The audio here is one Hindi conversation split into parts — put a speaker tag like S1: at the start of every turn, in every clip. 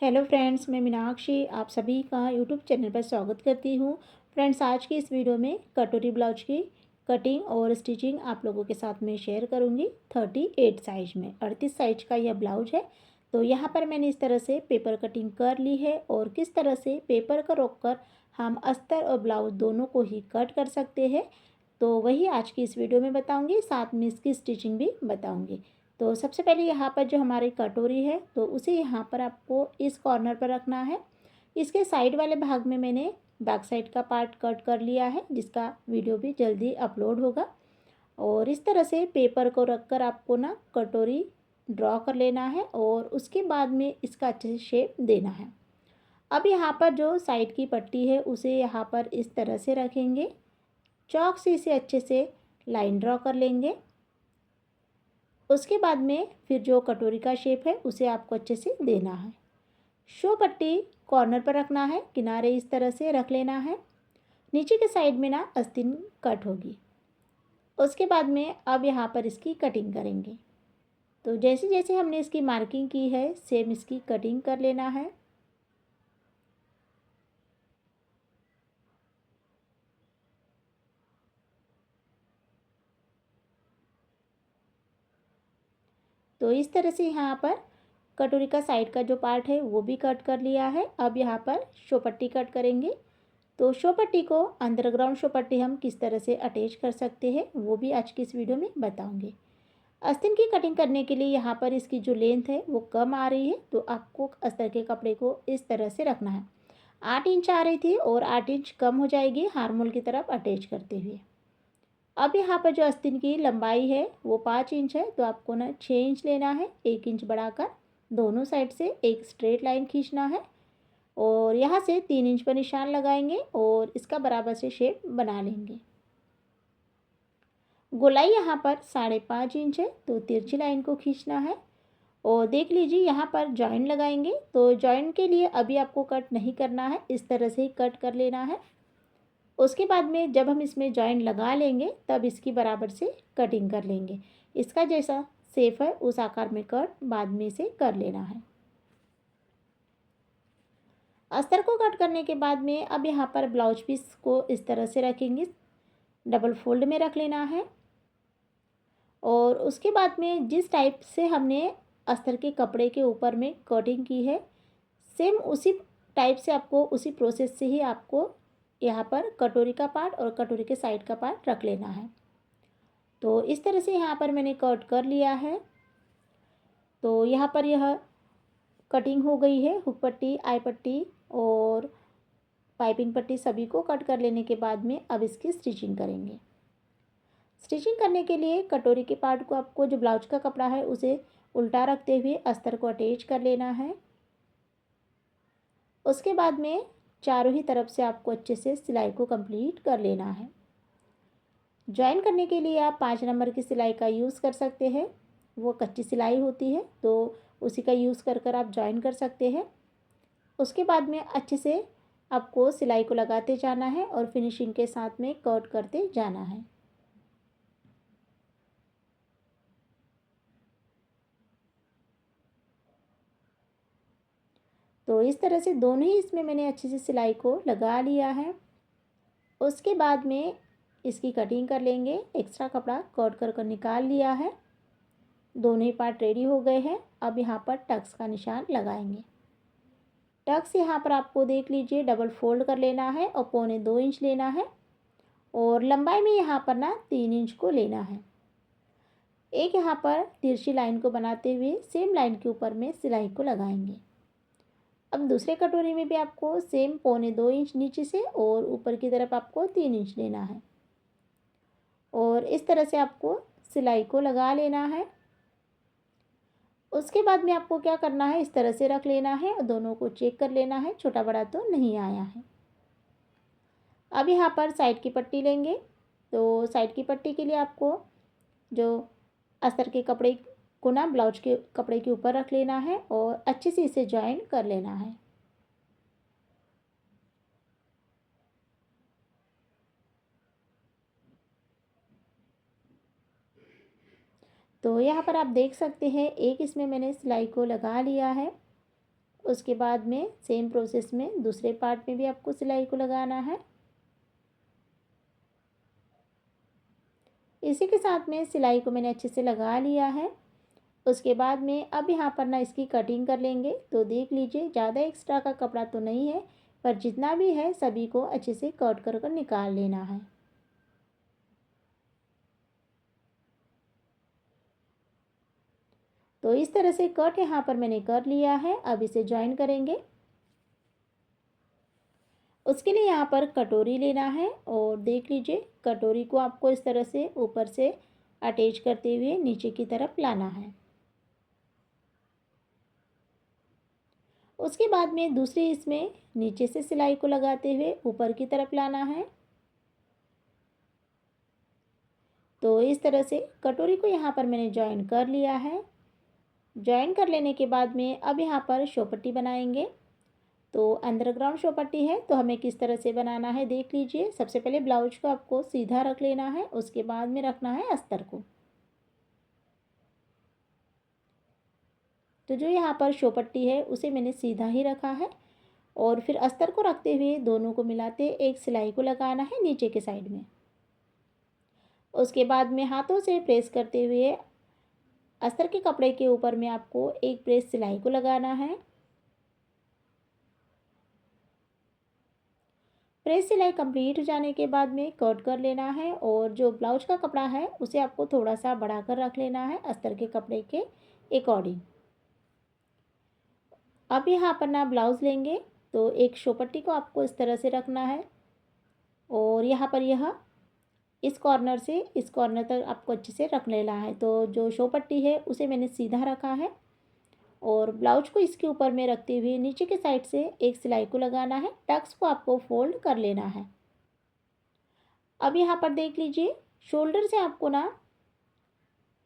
S1: हेलो फ्रेंड्स, मैं मीनाक्षी आप सभी का यूट्यूब चैनल पर स्वागत करती हूँ। फ्रेंड्स, आज की इस वीडियो में कटोरी ब्लाउज की कटिंग और स्टिचिंग आप लोगों के साथ में शेयर करूँगी। 38 साइज में 38 साइज का यह ब्लाउज है। तो यहाँ पर मैंने इस तरह से पेपर कटिंग कर ली है और किस तरह से पेपर को रोककर हम अस्तर और ब्लाउज दोनों को ही कट कर सकते हैं, तो वही आज की इस वीडियो में बताऊँगी। साथ में इसकी स्टिचिंग भी बताऊँगी। तो सबसे पहले यहाँ पर जो हमारी कटोरी है तो उसे यहाँ पर आपको इस कॉर्नर पर रखना है। इसके साइड वाले भाग में मैंने बैक साइड का पार्ट कट कर लिया है, जिसका वीडियो भी जल्दी अपलोड होगा। और इस तरह से पेपर को रखकर आपको ना कटोरी ड्रॉ कर लेना है और उसके बाद में इसका अच्छे से शेप देना है। अब यहाँ पर जो साइड की पट्टी है उसे यहाँ पर इस तरह से रखेंगे। चॉक से इसे अच्छे से लाइन ड्रॉ कर लेंगे। उसके बाद में फिर जो कटोरी का शेप है उसे आपको अच्छे से देना है। शो पट्टी कॉर्नर पर रखना है, किनारे इस तरह से रख लेना है। नीचे के साइड में ना आस्तीन कट होगी। उसके बाद में अब यहाँ पर इसकी कटिंग करेंगे। तो जैसे जैसे हमने इसकी मार्किंग की है सेम इसकी कटिंग कर लेना है। तो इस तरह से यहाँ पर कटोरी का साइड का जो पार्ट है वो भी कट कर लिया है। अब यहाँ पर शो पट्टी कट करेंगे। तो शो पट्टी को अंडरग्राउंड शो पट्टी हम किस तरह से अटैच कर सकते हैं वो भी आज की इस वीडियो में बताऊंगी। आस्तीन की कटिंग करने के लिए यहाँ पर इसकी जो लेंथ है वो कम आ रही है, तो आपको अस्तर के कपड़े को इस तरह से रखना है। 8 इंच आ रही थी और 8 इंच कम हो जाएगी हार्मोल की तरफ अटैच करते हुए। अब यहाँ पर जो आस्तीन की लंबाई है वो 5 इंच है, तो आपको ना 6 इंच लेना है। 1 इंच बढ़ाकर दोनों साइड से एक स्ट्रेट लाइन खींचना है और यहाँ से 3 इंच पर निशान लगाएंगे और इसका बराबर से शेप बना लेंगे। गोलाई यहाँ पर 5.5 इंच है, तो तिरछी लाइन को खींचना है। और देख लीजिए यहाँ पर जॉइंट लगाएंगे, तो जॉइंट के लिए अभी आपको कट नहीं करना है, इस तरह से ही कट कर लेना है। उसके बाद में जब हम इसमें जॉइंट लगा लेंगे तब इसकी बराबर से कटिंग कर लेंगे। इसका जैसा शेप है उस आकार में कट बाद में से कर लेना है। अस्तर को कट करने के बाद में अब यहाँ पर ब्लाउज पीस को इस तरह से रखेंगे, डबल फोल्ड में रख लेना है। और उसके बाद में जिस टाइप से हमने अस्तर के कपड़े के ऊपर में कटिंग की है सेम उसी टाइप से आपको उसी प्रोसेस से ही आपको यहाँ पर कटोरी का पार्ट और कटोरी के साइड का पार्ट रख लेना है। तो इस तरह से यहाँ पर मैंने कट कर लिया है। तो यहाँ पर यह कटिंग हो गई है। हुक पट्टी, आई पट्टी और पाइपिंग पट्टी सभी को कट कर लेने के बाद में अब इसकी स्टिचिंग करेंगे। स्टिचिंग करने के लिए कटोरी के पार्ट को आपको जो ब्लाउज का कपड़ा है उसे उल्टा रखते हुए अस्तर को अटैच कर लेना है। उसके बाद में चारों ही तरफ से आपको अच्छे से सिलाई को कंप्लीट कर लेना है। ज्वाइन करने के लिए आप 5 नंबर की सिलाई का यूज़ कर सकते हैं। वो कच्ची सिलाई होती है तो उसी का यूज़ कर कर आप ज्वाइन कर सकते हैं। उसके बाद में अच्छे से आपको सिलाई को लगाते जाना है और फिनिशिंग के साथ में कट करते जाना है। तो इस तरह से दोनों ही इसमें मैंने अच्छे से सिलाई को लगा लिया है। उसके बाद में इसकी कटिंग कर लेंगे। एक्स्ट्रा कपड़ा कट कर निकाल लिया है। दोनों ही पार्ट रेडी हो गए हैं। अब यहाँ पर टक्स का निशान लगाएंगे। टक्स यहाँ पर आपको देख लीजिए डबल फोल्ड कर लेना है और 1.25 इंच लेना है और लंबाई में यहाँ पर ना 3 इंच को लेना है। एक यहाँ पर तिरछी लाइन को बनाते हुए सेम लाइन के ऊपर में सिलाई को लगाएंगे। अब दूसरे कटोरी में भी आपको सेम 1.25 इंच नीचे से और ऊपर की तरफ आपको 3 इंच लेना है और इस तरह से आपको सिलाई को लगा लेना है। उसके बाद में आपको क्या करना है, इस तरह से रख लेना है और दोनों को चेक कर लेना है, छोटा बड़ा तो नहीं आया है। अब यहाँ पर साइड की पट्टी लेंगे। तो साइड की पट्टी के लिए आपको जो अस्तर के कपड़े को ना ब्लाउज के कपड़े के ऊपर रख लेना है और अच्छे से इसे ज्वाइन कर लेना है। तो यहाँ पर आप देख सकते हैं एक इसमें मैंने सिलाई को लगा लिया है। उसके बाद में सेम प्रोसेस में दूसरे पार्ट में भी आपको सिलाई को लगाना है। इसी के साथ में सिलाई को मैंने अच्छे से लगा लिया है। उसके बाद में अब यहाँ पर ना इसकी कटिंग कर लेंगे। तो देख लीजिए, ज़्यादा एक्स्ट्रा का कपड़ा तो नहीं है, पर जितना भी है सभी को अच्छे से कट कर कर निकाल लेना है। तो इस तरह से कट यहाँ पर मैंने कर लिया है। अब इसे ज्वाइन करेंगे। उसके लिए यहाँ पर कटोरी लेना है और देख लीजिए, कटोरी को आपको इस तरह से ऊपर से अटैच करते हुए नीचे की तरफ लाना है। उसके बाद में दूसरी इसमें नीचे से सिलाई को लगाते हुए ऊपर की तरफ लाना है। तो इस तरह से कटोरी को यहाँ पर मैंने ज्वाइन कर लिया है। ज्वाइन कर लेने के बाद में अब यहाँ पर शोपट्टी बनाएंगे। तो अंडरग्राउंड शोपट्टी है, तो हमें किस तरह से बनाना है देख लीजिए। सबसे पहले ब्लाउज को आपको सीधा रख लेना है, उसके बाद में रखना है अस्तर को। तो जो यहाँ पर शोपट्टी है उसे मैंने सीधा ही रखा है और फिर अस्तर को रखते हुए दोनों को मिलाते एक सिलाई को लगाना है नीचे के साइड में। उसके बाद में हाथों से प्रेस करते हुए अस्तर के कपड़े के ऊपर में आपको एक प्रेस सिलाई को लगाना है। प्रेस सिलाई कंप्लीट हो जाने के बाद में कट कर लेना है और जो ब्लाउज का कपड़ा है उसे आपको थोड़ा सा बढ़ाकर रख लेना है अस्तर के कपड़े के अकॉर्डिंग। अब यहाँ पर ना ब्लाउज लेंगे, तो एक शोपट्टी को आपको इस तरह से रखना है और यहाँ पर यह इस कॉर्नर से इस कॉर्नर तक आपको अच्छे से रख लेना है। तो जो शोपट्टी है उसे मैंने सीधा रखा है और ब्लाउज को इसके ऊपर में रखते हुए नीचे के साइड से एक सिलाई को लगाना है। टक्स को आपको फोल्ड कर लेना है। अब यहाँ पर देख लीजिए, शोल्डर से आपको ना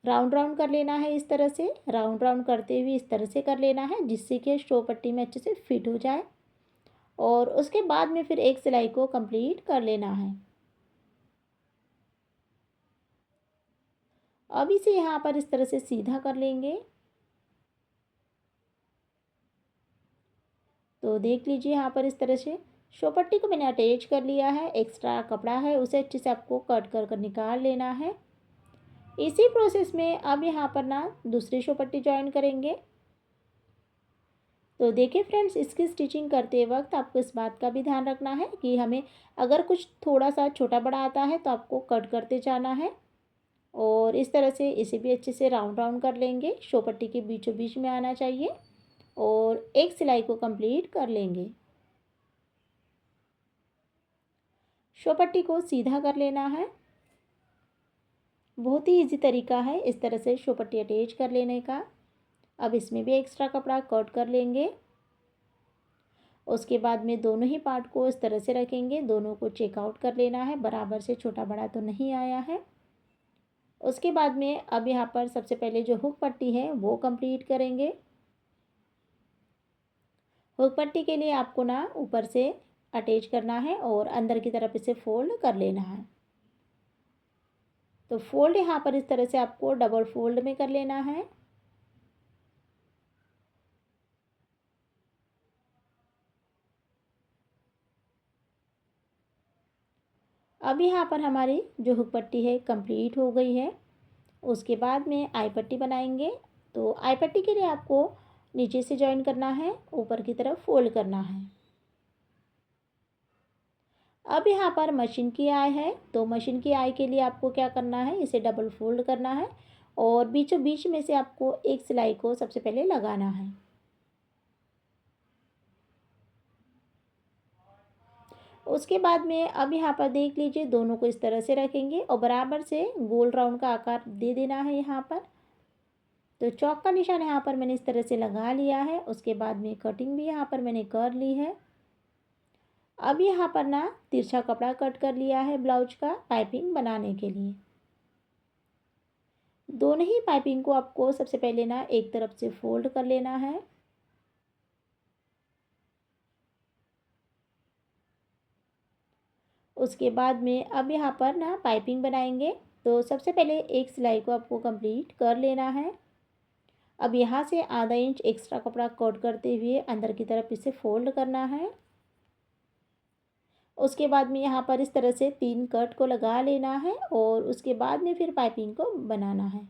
S1: राउंड राउंड कर लेना है। इस तरह से राउंड राउंड करते हुए इस तरह से कर लेना है जिससे कि शोपट्टी में अच्छे से फिट हो जाए और उसके बाद में फिर एक सिलाई को कंप्लीट कर लेना है। अब इसे यहाँ पर इस तरह से सीधा कर लेंगे। तो देख लीजिए, यहाँ पर इस तरह से शोपट्टी को मैंने अटैच कर लिया है। एक्स्ट्रा कपड़ा है उसे अच्छे से आपको कट कर कर निकाल लेना है। इसी प्रोसेस में अब यहाँ पर ना दूसरी शोपट्टी ज्वाइन करेंगे। तो देखिए फ्रेंड्स, इसकी स्टिचिंग करते वक्त आपको इस बात का भी ध्यान रखना है कि हमें अगर कुछ थोड़ा सा छोटा बड़ा आता है तो आपको कट करते जाना है और इस तरह से इसे भी अच्छे से राउंड राउंड कर लेंगे। शोपट्टी के बीचों बीच में आना चाहिए और एक सिलाई को कंप्लीट कर लेंगे। शोपट्टी को सीधा कर लेना है। बहुत ही इजी तरीका है इस तरह से शोपट्टी अटैच कर लेने का। अब इसमें भी एक्स्ट्रा कपड़ा कट कर लेंगे। उसके बाद में दोनों ही पार्ट को इस तरह से रखेंगे। दोनों को चेकआउट कर लेना है, बराबर से छोटा बड़ा तो नहीं आया है। उसके बाद में अब यहाँ पर सबसे पहले जो हुक पट्टी है वो कंप्लीट करेंगे। हुक पट्टी के लिए आपको ना ऊपर से अटैच करना है और अंदर की तरफ इसे फोल्ड कर लेना है। तो फोल्ड यहाँ पर इस तरह से आपको डबल फोल्ड में कर लेना है। अब यहाँ पर हमारी जो हुक पट्टी है कंप्लीट हो गई है। उसके बाद में आई पट्टी बनाएंगे। तो आई पट्टी के लिए आपको नीचे से ज्वाइन करना है, ऊपर की तरफ फोल्ड करना है। अब यहाँ पर मशीन की आई है, तो मशीन की आई के लिए आपको क्या करना है, इसे डबल फोल्ड करना है और बीचों बीच में से आपको एक सिलाई को सबसे पहले लगाना है। उसके बाद में अब यहाँ पर देख लीजिए, दोनों को इस तरह से रखेंगे और बराबर से गोल राउंड का आकार दे देना है यहाँ पर। तो चौक का निशान यहाँ पर मैंने इस तरह से लगा लिया है। उसके बाद में कटिंग भी यहाँ पर मैंने कर ली है। अब यहाँ पर ना तिरछा कपड़ा कट कर लिया है ब्लाउज का पाइपिंग बनाने के लिए। दोनों ही पाइपिंग को आपको सबसे पहले ना एक तरफ से फोल्ड कर लेना है। उसके बाद में अब यहाँ पर ना पाइपिंग बनाएंगे। तो सबसे पहले एक सिलाई को आपको कंप्लीट कर लेना है। अब यहाँ से आधा इंच एक्स्ट्रा कपड़ा कट करते हुए अंदर की तरफ इसे फोल्ड करना है। उसके बाद में यहाँ पर इस तरह से 3 कट को लगा लेना है और उसके बाद में फिर पाइपिंग को बनाना है।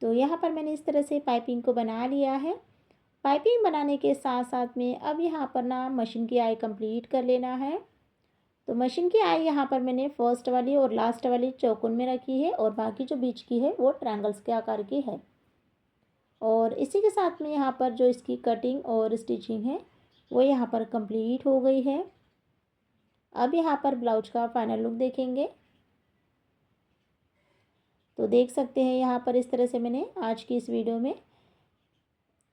S1: तो यहाँ पर मैंने इस तरह से पाइपिंग को बना लिया है। पाइपिंग बनाने के साथ साथ में अब यहाँ पर ना मशीन की आई कंप्लीट कर लेना है। तो मशीन की आई यहाँ पर मैंने फर्स्ट वाली और लास्ट वाली चौकोन में रखी है और बाकी जो बीच की है वो ट्रायंगल्स के आकार की है। और इसी के साथ में यहाँ पर जो इसकी कटिंग और स्टिचिंग है वो यहाँ पर कंप्लीट हो गई है। अब यहाँ पर ब्लाउज का फाइनल लुक देखेंगे। तो देख सकते हैं यहाँ पर इस तरह से मैंने आज की इस वीडियो में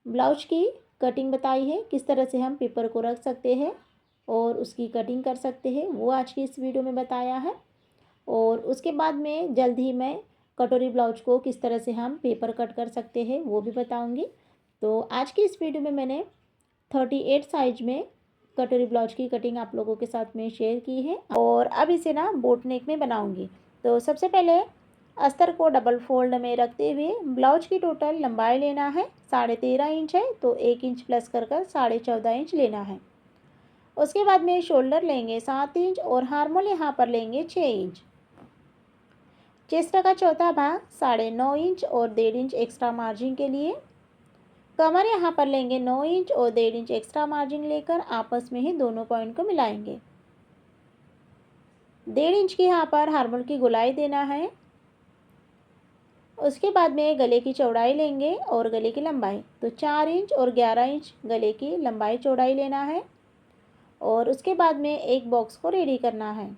S1: ब्लाउज की कटिंग बताई है, किस तरह से हम पेपर को रख सकते हैं और उसकी कटिंग कर सकते हैं, वो आज की इस वीडियो में बताया है। और उसके बाद में जल्द ही मैं कटोरी ब्लाउज को किस तरह से हम पेपर कट कर सकते हैं वो भी बताऊंगी। तो आज की इस वीडियो में मैंने 38 साइज में कटोरी ब्लाउज की कटिंग आप लोगों के साथ में शेयर की है और अब इसे ना बोट नेक में बनाऊंगी। तो सबसे पहले अस्तर को डबल फोल्ड में रखते हुए ब्लाउज की टोटल लंबाई लेना है। 13.5 इंच है तो 1 इंच प्लस कर 14.5 इंच लेना है। उसके बाद में शोल्डर लेंगे 7 इंच और हार्मोल यहाँ पर लेंगे 6 इंच। चेस्ट का चौथा भाग 9.5 इंच और 1.5 इंच एक्स्ट्रा मार्जिन के लिए। कमर यहाँ पर लेंगे 9 इंच और 1.5 इंच एक्स्ट्रा मार्जिन लेकर आपस में ही दोनों पॉइंट को मिलाएंगे। 1.5 इंच की यहाँ पर हार्मोल की गोलाई देना है। उसके बाद में गले की चौड़ाई लेंगे और गले की लंबाई, तो 4 इंच और 11 इंच गले की लंबाई चौड़ाई लेना है। और उसके बाद में एक बॉक्स को रेडी करना है।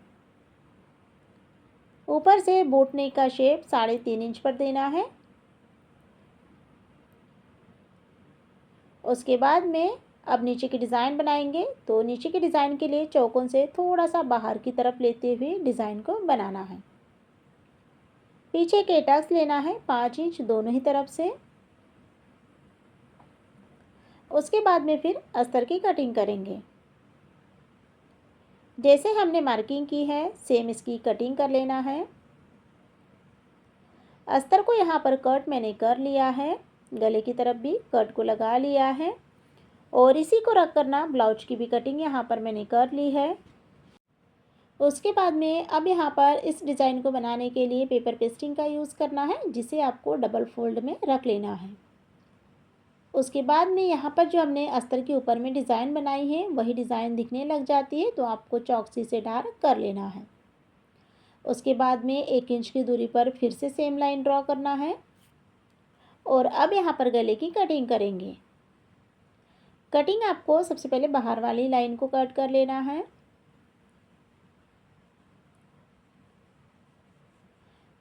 S1: ऊपर से बोट नेक का शेप 3.5 इंच पर देना है। उसके बाद में अब नीचे की डिज़ाइन बनाएंगे। तो नीचे की डिज़ाइन के लिए चौकोन से थोड़ा सा बाहर की तरफ लेते हुए डिज़ाइन को बनाना है। पीछे के टक्स लेना है 5 इंच दोनों ही तरफ से। उसके बाद में फिर अस्तर की कटिंग करेंगे। जैसे हमने मार्किंग की है सेम इसकी कटिंग कर लेना है। अस्तर को यहाँ पर कट मैंने कर लिया है, गले की तरफ भी कट को लगा लिया है और इसी को रख कर ना ब्लाउज की भी कटिंग यहाँ पर मैंने कर ली है। उसके बाद में अब यहाँ पर इस डिज़ाइन को बनाने के लिए पेपर पेस्टिंग का यूज़ करना है, जिसे आपको डबल फोल्ड में रख लेना है। उसके बाद में यहाँ पर जो हमने अस्तर के ऊपर में डिज़ाइन बनाई है वही डिज़ाइन दिखने लग जाती है, तो आपको चौकसी से डार्क कर लेना है। उसके बाद में 1 इंच की दूरी पर फिर से सेम लाइन ड्रॉ करना है और अब यहाँ पर गले की कटिंग करेंगे। कटिंग आपको सबसे पहले बाहर वाली लाइन को कट कर लेना है।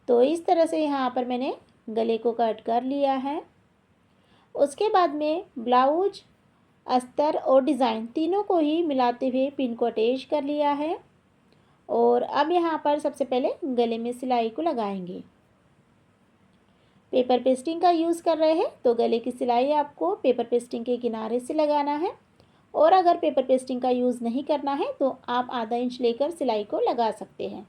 S1: तो इस तरह से यहाँ पर मैंने गले को कट कर लिया है। उसके बाद में ब्लाउज, अस्तर और डिज़ाइन तीनों को ही मिलाते हुए पिन को अटैच कर लिया है और अब यहाँ पर सबसे पहले गले में सिलाई को लगाएंगे। पेपर पेस्टिंग का यूज़ कर रहे हैं तो गले की सिलाई आपको पेपर पेस्टिंग के किनारे से लगाना है और अगर पेपर पेस्टिंग का यूज़ नहीं करना है तो आप आधा इंच लेकर सिलाई को लगा सकते हैं।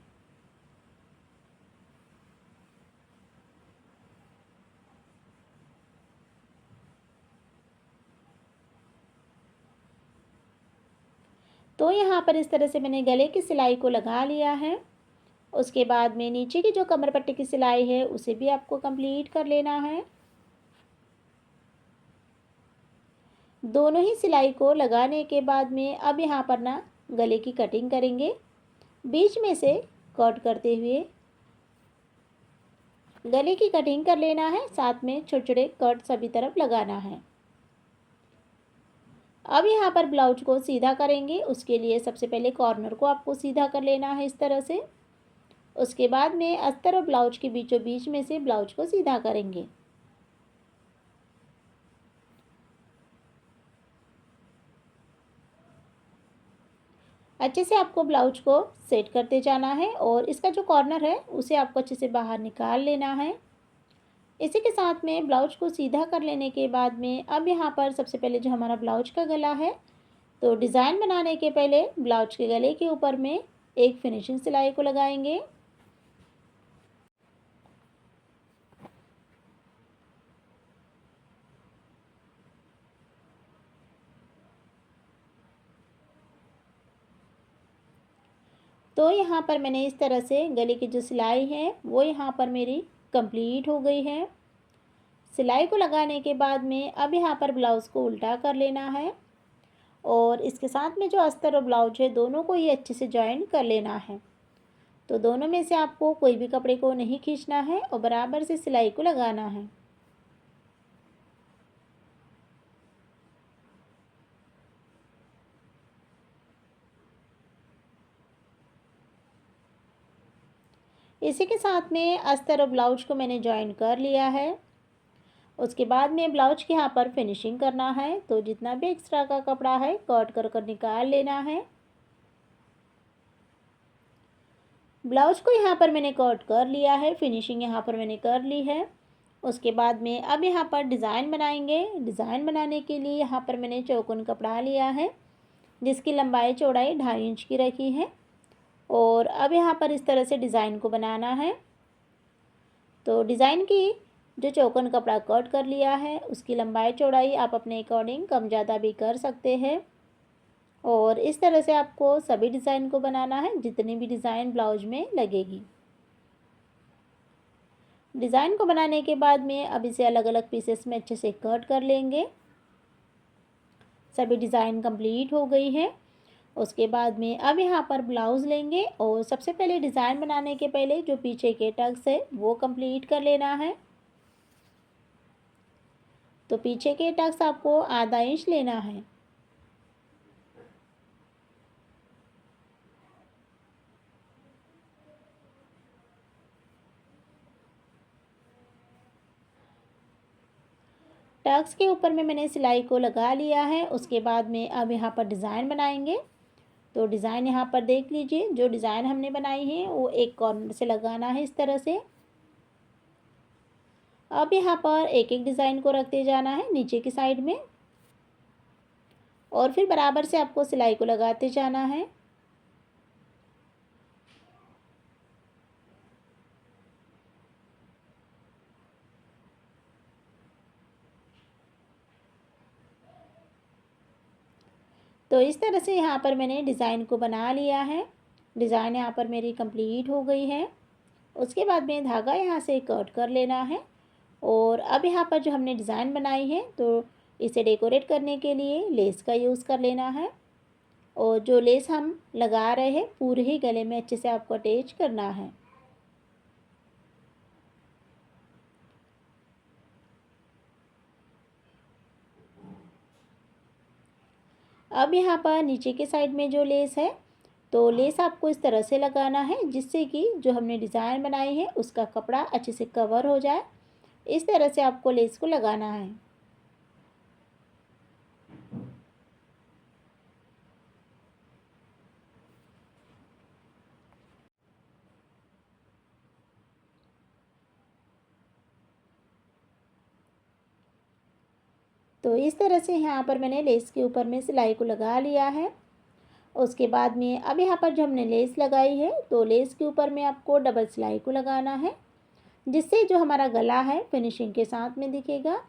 S1: तो यहाँ पर इस तरह से मैंने गले की सिलाई को लगा लिया है। उसके बाद में नीचे की जो कमर पट्टी की सिलाई है उसे भी आपको कंप्लीट कर लेना है। दोनों ही सिलाई को लगाने के बाद में अब यहाँ पर ना गले की कटिंग करेंगे। बीच में से कट करते हुए गले की कटिंग कर लेना है, साथ में छोटे छोटे कट सभी तरफ लगाना है। अब यहाँ पर ब्लाउज को सीधा करेंगे, उसके लिए सबसे पहले कॉर्नर को आपको सीधा कर लेना है इस तरह से। उसके बाद में अस्तर और ब्लाउज के बीचों बीच में से ब्लाउज को सीधा करेंगे। अच्छे से आपको ब्लाउज को सेट करते जाना है और इसका जो कॉर्नर है उसे आपको अच्छे से बाहर निकाल लेना है। इसी के साथ में ब्लाउज को सीधा कर लेने के बाद में अब यहाँ पर सबसे पहले जो हमारा ब्लाउज का गला है, तो डिज़ाइन बनाने के पहले ब्लाउज के गले के ऊपर में एक फिनिशिंग सिलाई को लगाएंगे। तो यहाँ पर मैंने इस तरह से गले की जो सिलाई है वो यहाँ पर मेरी कंप्लीट हो गई है। सिलाई को लगाने के बाद में अब यहाँ पर ब्लाउज़ को उल्टा कर लेना है और इसके साथ में जो अस्तर और ब्लाउज है दोनों को ही अच्छे से जॉइन कर लेना है। तो दोनों में से आपको कोई भी कपड़े को नहीं खींचना है और बराबर से सिलाई को लगाना है। इसी के साथ में अस्तर और ब्लाउज को मैंने जॉइन कर लिया है। उसके बाद में ब्लाउज के यहाँ पर फिनिशिंग करना है, तो जितना भी एक्स्ट्रा का कपड़ा है कट कर निकाल लेना है। ब्लाउज को यहाँ पर मैंने कट कर लिया है, फिनिशिंग यहाँ पर मैंने कर ली है। उसके बाद में अब यहाँ पर डिज़ाइन बनाएंगे। डिज़ाइन बनाने के लिए यहाँ पर मैंने चौकोन कपड़ा लिया है जिसकी लंबाई चौड़ाई 2.5 इंच की रखी है और अब यहाँ पर इस तरह से डिज़ाइन को बनाना है। तो डिज़ाइन की जो चौकोन कपड़ा कट कर लिया है उसकी लंबाई चौड़ाई आप अपने अकॉर्डिंग कम ज़्यादा भी कर सकते हैं और इस तरह से आपको सभी डिज़ाइन को बनाना है जितनी भी डिज़ाइन ब्लाउज में लगेगी। डिज़ाइन को बनाने के बाद में अब इसे अलग अलग पीसेस में अच्छे से कट कर लेंगे। सभी डिज़ाइन कंप्लीट हो गई है। उसके बाद में अब यहाँ पर ब्लाउज़ लेंगे और सबसे पहले डिज़ाइन बनाने के पहले जो पीछे के टक्स है वो कंप्लीट कर लेना है। तो पीछे के टक्स आपको आधा इंच लेना है। टक्स के ऊपर में मैंने सिलाई को लगा लिया है। उसके बाद में अब यहाँ पर डिज़ाइन बनाएंगे। तो डिज़ाइन यहाँ पर देख लीजिए, जो डिज़ाइन हमने बनाई है वो एक कॉर्नर से लगाना है इस तरह से। अब यहाँ पर एक एक डिज़ाइन को रखते जाना है नीचे की साइड में और फिर बराबर से आपको सिलाई को लगाते जाना है। तो इस तरह से यहाँ पर मैंने डिज़ाइन को बना लिया है। डिज़ाइन यहाँ पर मेरी कंप्लीट हो गई है। उसके बाद में धागा यहाँ से कट कर लेना है और अब यहाँ पर जो हमने डिज़ाइन बनाई है तो इसे डेकोरेट करने के लिए लेस का यूज़ कर लेना है और जो लेस हम लगा रहे हैं पूरे ही गले में अच्छे से आपको अटैच करना है। अब यहाँ पर नीचे के साइड में जो लेस है तो लेस आपको इस तरह से लगाना है जिससे कि जो हमने डिज़ाइन बनाई है उसका कपड़ा अच्छे से कवर हो जाए। इस तरह से आपको लेस को लगाना है। तो इस तरह से यहाँ पर मैंने लेस के ऊपर में सिलाई को लगा लिया है। उसके बाद में अब यहाँ पर जो हमने लेस लगाई है तो लेस के ऊपर में आपको डबल सिलाई को लगाना है जिससे जो हमारा गला है फिनिशिंग के साथ में दिखेगा।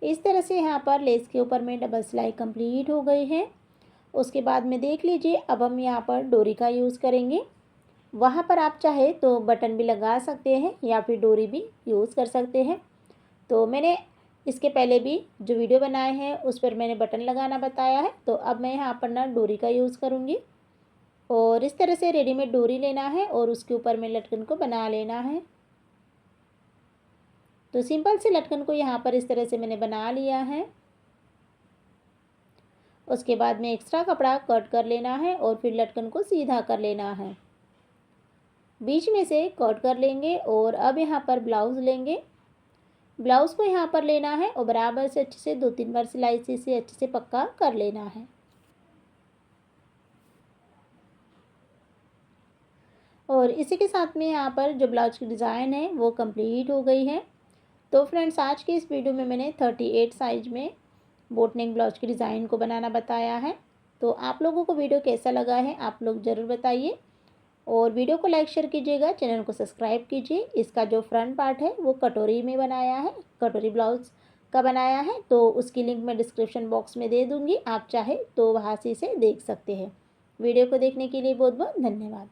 S1: इस तरह से यहाँ पर लेस के ऊपर में डबल सिलाई कंप्लीट हो गई है। उसके बाद में देख लीजिए अब हम यहाँ पर डोरी का यूज़ करेंगे। वहाँ पर आप चाहे तो बटन भी लगा सकते हैं या फिर डोरी भी यूज़ कर सकते हैं। तो मैंने इसके पहले भी जो वीडियो बनाए हैं उस पर मैंने बटन लगाना बताया है, तो अब मैं यहाँ पर ना डोरी का यूज़ करूँगी और इस तरह से रेडीमेड डोरी लेना है और उसके ऊपर में लटकन को बना लेना है। तो सिंपल से लटकन को यहाँ पर इस तरह से मैंने बना लिया है। उसके बाद में एक्स्ट्रा कपड़ा कट कर लेना है और फिर लटकन को सीधा कर लेना है। बीच में से कट कर लेंगे और अब यहाँ पर ब्लाउज़ लेंगे। ब्लाउज़ को यहाँ पर लेना है और बराबर से अच्छे से 2-3 बार सिलाई से अच्छे से पक्का कर लेना है। और इसी के साथ में यहाँ पर जो ब्लाउज की डिज़ाइन है वो कंप्लीट हो गई है। तो फ्रेंड्स आज की इस वीडियो में मैंने 38 साइज में बोट नेक ब्लाउज की डिज़ाइन को बनाना बताया है। तो आप लोगों को वीडियो कैसा लगा है आप लोग ज़रूर बताइए और वीडियो को लाइक शेयर कीजिएगा, चैनल को सब्सक्राइब कीजिए। इसका जो फ्रंट पार्ट है वो कटोरी में बनाया है, कटोरी ब्लाउज का बनाया है, तो उसकी लिंक मैं डिस्क्रिप्शन बॉक्स में दे दूँगी, आप चाहे तो वहाँ से इसे देख सकते हैं। वीडियो को देखने के लिए बहुत बहुत धन्यवाद।